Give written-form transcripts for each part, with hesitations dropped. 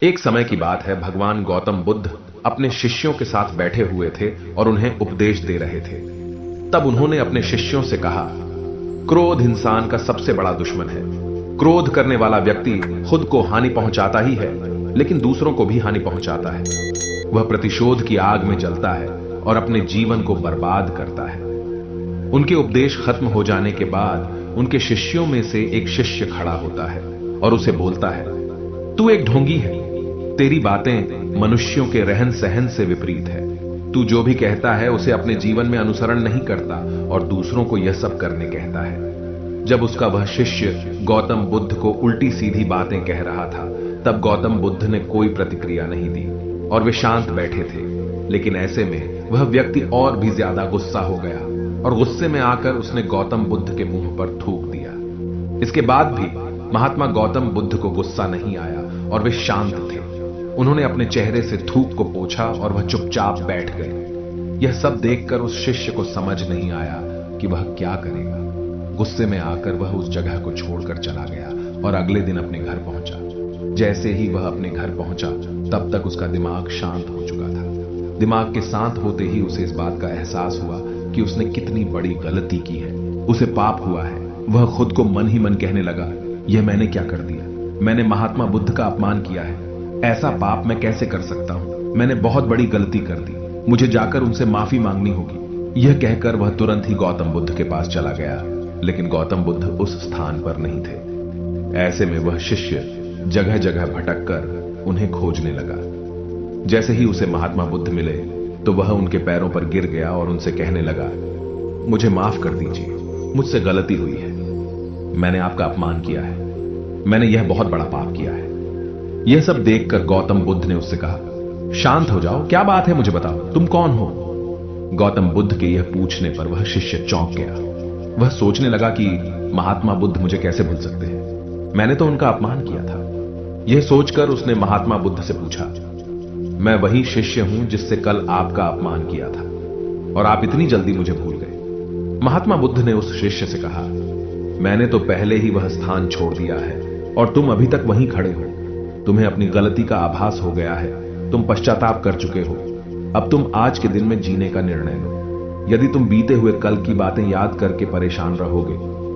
एक समय की बात है, भगवान गौतम बुद्ध अपने शिष्यों के साथ बैठे हुए थे और उन्हें उपदेश दे रहे थे। तब उन्होंने अपने शिष्यों से कहा, क्रोध इंसान का सबसे बड़ा दुश्मन है। क्रोध करने वाला व्यक्ति खुद को हानि पहुंचाता ही है, लेकिन दूसरों को भी हानि पहुंचाता है। वह प्रतिशोध की आग में जलता है और अपने जीवन को बर्बाद करता है। उनके उपदेश खत्म हो जाने के बाद उनके शिष्यों में से एक शिष्य खड़ा होता है और उसे बोलता है, तू एक ढोंगी है। तेरी बातें मनुष्यों के रहन सहन से विपरीत है। तू जो भी कहता है उसे अपने जीवन में अनुसरण नहीं करता और दूसरों को यह सब करने कहता है। जब उसका वह शिष्य गौतम बुद्ध को उल्टी सीधी बातें कह रहा था, तब गौतम बुद्ध ने कोई प्रतिक्रिया नहीं दी और वे शांत बैठे थे। लेकिन ऐसे में वह व्यक्ति और भी ज्यादा गुस्सा हो गया और गुस्से में आकर उसने गौतम बुद्ध के मुंह पर थूक दिया। इसके बाद भी महात्मा गौतम बुद्ध को गुस्सा नहीं आया और वे शांत थे। उन्होंने अपने चेहरे से थूक को पोंछा और वह चुपचाप बैठ गए। यह सब देखकर उस शिष्य को समझ नहीं आया कि वह क्या करेगा। गुस्से में आकर वह उस जगह को छोड़कर चला गया और अगले दिन अपने घर पहुंचा। जैसे ही वह अपने घर पहुंचा, तब तक उसका दिमाग शांत हो चुका था। दिमाग के शांत होते ही उसे इस बात का एहसास हुआ कि उसने कितनी बड़ी गलती की है। उसे पाप हुआ है। वह खुद को मन ही मन कहने लगा, यह मैंने क्या कर दिया? मैंने महात्मा बुद्ध का अपमान किया है। ऐसा पाप मैं कैसे कर सकता हूं? मैंने बहुत बड़ी गलती कर दी। मुझे जाकर उनसे माफी मांगनी होगी। यह कहकर वह तुरंत ही गौतम बुद्ध के पास चला गया, लेकिन गौतम बुद्ध उस स्थान पर नहीं थे। ऐसे में वह शिष्य जगह जगह भटक कर उन्हें खोजने लगा। जैसे ही उसे महात्मा बुद्ध मिले, तो वह उनके पैरों पर गिर गया और उनसे कहने लगा, मुझे माफ कर दीजिए, मुझसे गलती हुई है। मैंने आपका अपमान किया है। मैंने यह बहुत बड़ा पाप किया है। यह सब देखकर गौतम बुद्ध ने उससे कहा, शांत हो जाओ, क्या बात है, मुझे बताओ, तुम कौन हो? गौतम बुद्ध के यह पूछने पर वह शिष्य चौंक गया। वह सोचने लगा कि महात्मा बुद्ध मुझे कैसे भूल सकते हैं? मैंने तो उनका अपमान किया था। यह सोचकर उसने महात्मा बुद्ध से पूछा, मैं वही शिष्य हूं जिससे कल आपका अपमान किया था, और आप इतनी जल्दी मुझे भूल गए? महात्मा बुद्ध ने उस शिष्य से कहा, मैंने तो पहले ही वह स्थान छोड़ दिया है और तुम अभी तक वहीं खड़े हो। तुम्हें अपनी गलती का आभास हो गया है। तुम पश्चाताप कर चुके हो। अब तुम आज के दिन में जीने का निर्णय लो। यदि तुम बीते हुए कल की बातें याद करके परेशान रहोगे,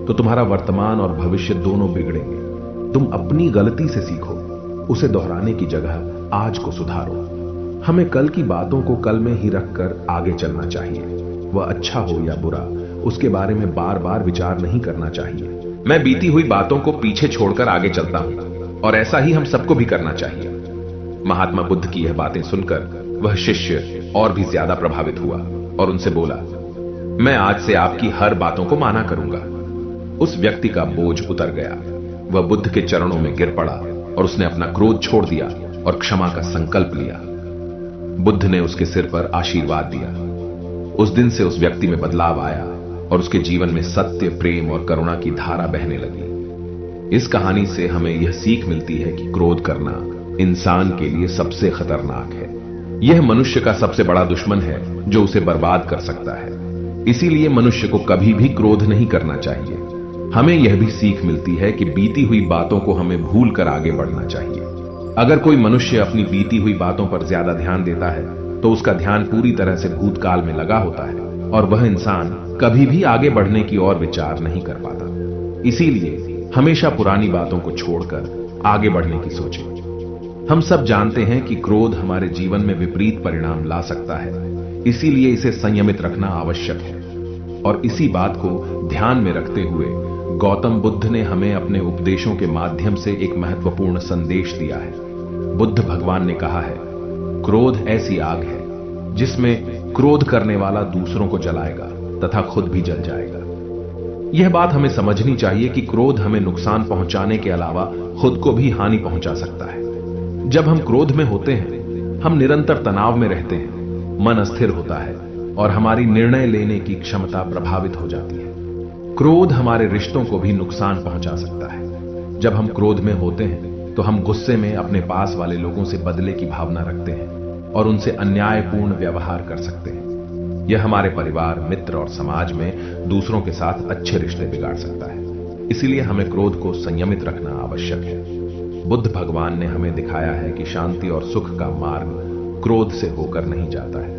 तो तुम्हारा वर्तमान और भविष्य दोनों बिगड़ेंगे। तुम अपनी गलती से सीखो, उसे दोहराने की जगह आज को सुधारो। हमें कल की बातों को कल में ही रखकर आगे चलना चाहिए। वह अच्छा हो या बुरा, उसके बारे में बार बार विचार नहीं करना चाहिए। मैं बीती हुई बातों को पीछे छोड़कर आगे चलता हूं, और ऐसा ही हम सबको भी करना चाहिए। महात्मा बुद्ध की यह बातें सुनकर वह शिष्य और भी ज्यादा प्रभावित हुआ और उनसे बोला, मैं आज से आपकी हर बातों को माना करूंगा। उस व्यक्ति का बोझ उतर गया। वह बुद्ध के चरणों में गिर पड़ा और उसने अपना क्रोध छोड़ दिया और क्षमा का संकल्प लिया। बुद्ध ने उसके सिर पर आशीर्वाद दिया। उस दिन से उस व्यक्ति में बदलाव आया और उसके जीवन में सत्य, प्रेम और करुणा की धारा बहने लगी। इस कहानी से हमें यह सीख मिलती है कि क्रोध करना इंसान के लिए सबसे खतरनाक है। यह मनुष्य का सबसे बड़ा दुश्मन है जो उसे बर्बाद कर सकता है। इसीलिए मनुष्य को कभी भी क्रोध नहीं करना चाहिए। हमें यह भी सीख मिलती है कि बीती हुई बातों को हमें भूल कर आगे बढ़ना चाहिए। अगर कोई मनुष्य अपनी बीती हुई बातों पर ज्यादा ध्यान देता है, तो उसका ध्यान पूरी तरह से भूतकाल में लगा होता है और वह इंसान कभी भी आगे बढ़ने की ओर विचार नहीं कर पाता। इसीलिए हमेशा पुरानी बातों को छोड़कर आगे बढ़ने की सोचें। हम सब जानते हैं कि क्रोध हमारे जीवन में विपरीत परिणाम ला सकता है। इसीलिए इसे संयमित रखना आवश्यक है। और इसी बात को ध्यान में रखते हुए गौतम बुद्ध ने हमें अपने उपदेशों के माध्यम से एक महत्वपूर्ण संदेश दिया है। बुद्ध भगवान ने कहा है, क्रोध ऐसी आग है जिसमें क्रोध करने वाला दूसरों को जलाएगा तथा खुद भी जल जाएगा। यह बात हमें समझनी चाहिए कि क्रोध हमें नुकसान पहुंचाने के अलावा खुद को भी हानि पहुंचा सकता है। जब हम क्रोध में होते हैं, हम निरंतर तनाव में रहते हैं, मन अस्थिर होता है और हमारी निर्णय लेने की क्षमता प्रभावित हो जाती है। क्रोध हमारे रिश्तों को भी नुकसान पहुंचा सकता है। जब हम क्रोध में होते हैं, तो हम गुस्से में अपने पास वाले लोगों से बदले की भावना रखते हैं और उनसे अन्यायपूर्ण व्यवहार कर सकते हैं। यह हमारे परिवार, मित्र और समाज में दूसरों के साथ अच्छे रिश्ते बिगाड़ सकता है। इसीलिए हमें क्रोध को संयमित रखना आवश्यक है। बुद्ध भगवान ने हमें दिखाया है कि शांति और सुख का मार्ग क्रोध से होकर नहीं जाता है।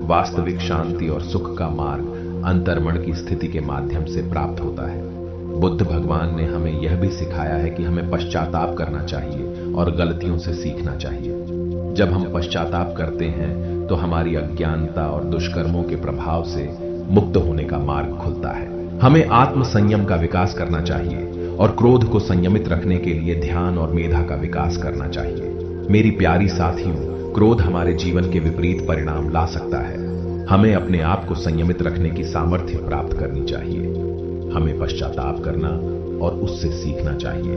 वास्तविक शांति और सुख का मार्ग अंतर्मन की स्थिति के माध्यम से प्राप्त होता है। बुद्ध भगवान ने हमें यह भी सिखाया है कि हमें पश्चाताप करना चाहिए और गलतियों से सीखना चाहिए। जब हम पश्चाताप करते हैं तो हमारी अज्ञानता और दुष्कर्मों के प्रभाव से मुक्त होने का मार्ग खुलता है। हमें आत्म संयम का विकास करना चाहिए और क्रोध को संयमित रखने के लिए ध्यान और मेधा का विकास करना चाहिए। मेरी प्यारी साथियों, क्रोध हमारे जीवन के विपरीत परिणाम ला सकता है। हमें अपने आप को संयमित रखने की सामर्थ्य प्राप्त करनी चाहिए। हमें पश्चाताप करना और उससे सीखना चाहिए।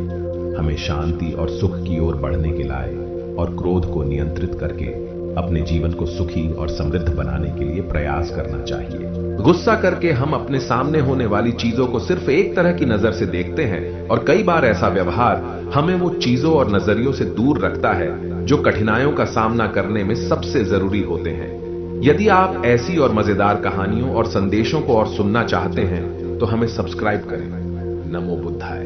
हमें शांति और सुख की ओर बढ़ने के लाए और क्रोध को नियंत्रित करके अपने जीवन को सुखी और समृद्ध बनाने के लिए प्रयास करना चाहिए। गुस्सा करके हम अपने सामने होने वाली चीजों को सिर्फ एक तरह की नजर से देखते हैं और कई बार ऐसा व्यवहार हमें वो चीजों और नजरियों से दूर रखता है जो कठिनाइयों का सामना करने में सबसे जरूरी होते हैं। यदि आप ऐसी और मजेदार कहानियों और संदेशों को और सुनना चाहते हैं तो हमें सब्सक्राइब करें। नमो बुद्धाय।